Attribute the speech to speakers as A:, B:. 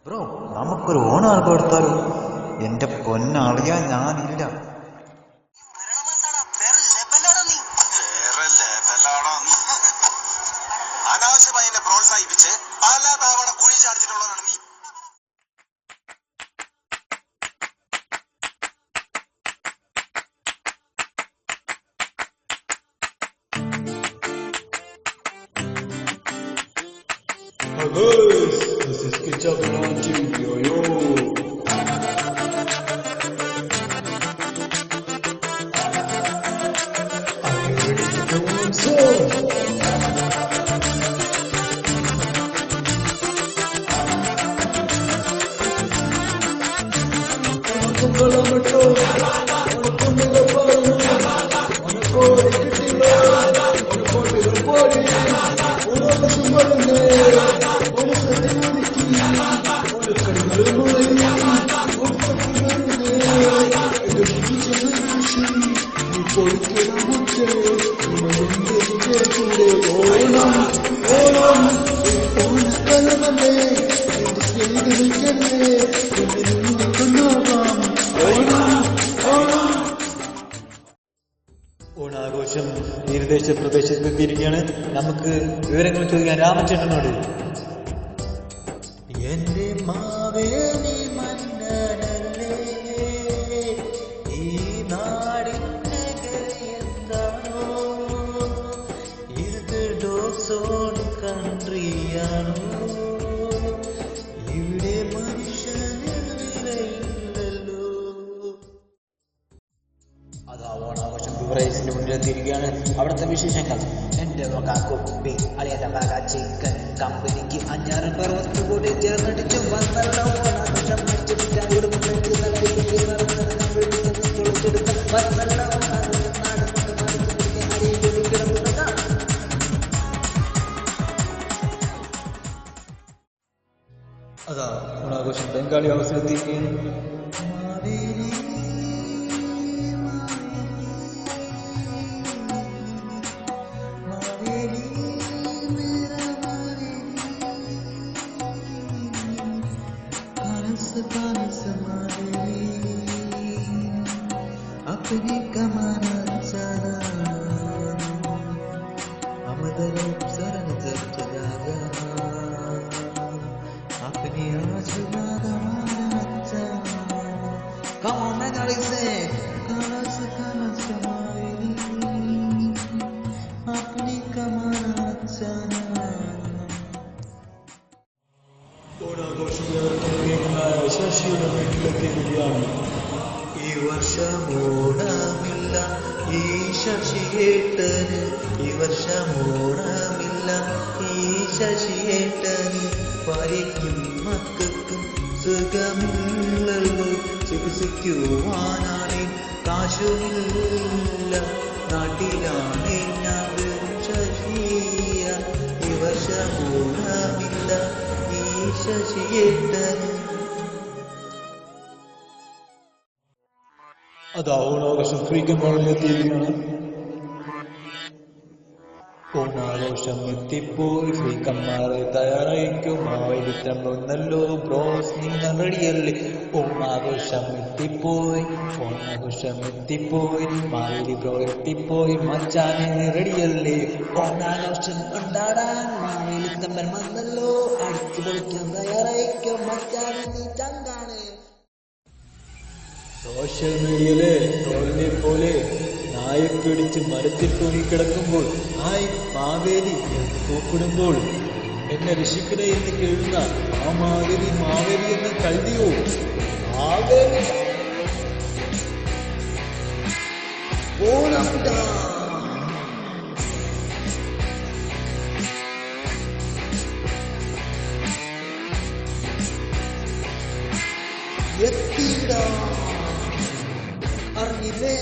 A: Bro, നമുക്കൊരു ഓണം ആഘോഷത്താലോ? എന്റെ പൊന്നളിയാ, ഞാനില്ല.
B: അനാവശ്യമായി എന്നെ പ്രോത്സാഹിപ്പിച്ച് പല തവണ കുഴി ചാടിച്ചിട്ടുള്ളതാണ് നീ.
C: Hi guys, this is Ketchup launching yo-yo. Are you ready to go on song?
A: ഓണാഘോഷം തീരദേശ പ്രദേശത്തെത്തിയിരിക്കുകയാണ്. നമുക്ക് വിവരങ്ങൾ ചോദിക്കാൻ രാമചന്ദ്രനോട്. എന്റെ മാവേലി മന്നനല്ലേ, ഈ നാടിന്റെ ഗതി എന്താണോ, ഇത് ഡോസോൺ കൺട്രിയാണോ, ഇവിടെ മനുഷ്യനില്ലല്ലോ. അതാ ഓണാഘോഷം ബിവറേജിന്റെ മുന്നിലെത്തിയിരിക്കുകയാണ്. അവിടുത്തെ വിശേഷങ്ങൾ. എന്റെ വക കുപ്പി, അളിയന്റെ വക ചിക്കൻ, കമ്പനിക്ക് 5-6 പേർ ഒത്തുകൂടി ചേർന്നടിച്ചു വന്നല്ലോ. ഓണാഘോഷം അതാ ഓണാഘോഷം ബംഗാളി അവസരത്തിരിക്കുകയാണ്. अपनी कमाना सारा अमदरों सरन जब चलाया अपनी आजुबाना माना अच्छा. Come on, man, what is it? कालस कालस मारी अपनी कमाना अच्छा.
C: ശശിയുടെ വീട്ടിലെത്തിയിരിക്കുകയാണ്.
A: ഈ വർഷം ഓണമില്ല ഈ ശശിയേട്ടന്, ഈ വർഷം ഓണമില്ല ഈ ശശിയേട്ടന്. ഭാര്യയ്ക്കും മക്കൾക്കും സുഖമില്ലല്ലോ, ചികിത്സിക്കുവാനാണേ കാശുമില്ല, നാട്ടിലാണേ ഞാൻ വെറും ശശിയ. ഈ വർഷം ഓണമില്ല ഈ ശശിയേട്ടന്.
C: അതാ ഓണാഘോഷം ഫ്രീക്കൻ മോളിലെത്തിയിരിക്കുകയാണ്.
A: ഓണാഘോഷം എത്തിപ്പോയി, ഫ്രീക്കന്മാരെ തയ്യാറായിക്കും. മാവേലിത്തം വന്നല്ലോ ബ്രോസ്, നിങ്ങൾ റെഡിയല്ലേ? ഓണാഘോഷം എത്തിപ്പോയി, ഓണാഘോഷം എത്തിപ്പോയി, മാവേലി ബ്രോ എത്തിപ്പോയി, മച്ചാനെ റെഡിയല്ലേ? ഓണാഘോഷം കൊണ്ടാടാൻ മാവേലിത്തമ്പൻ വന്നല്ലോ, അടിച്ചു പൊളിക്കാൻ തയ്യാറായിക്കും. മച്ചാനെ നീ ചങ്കാണ്.
C: സോഷ്യൽ മീഡിയയിലെ ട്രോളിനെ പോലെ നായെ പിടിച്ച് മരത്തിൽ തൂങ്ങിക്കിടക്കുമ്പോൾ ആയി മാവേലി എന്ന് കൂപ്പിടുമ്പോൾ എന്നെ രക്ഷിക്കണേ എന്ന് കേൾക്കുന്ന ആ മാവേലി മാവേലി എന്ന കഴുതിയോ മാവേലി.
A: ഓണമുണ്ടാ എത്തിയിടാ അറിഞ്ഞില്ലേ?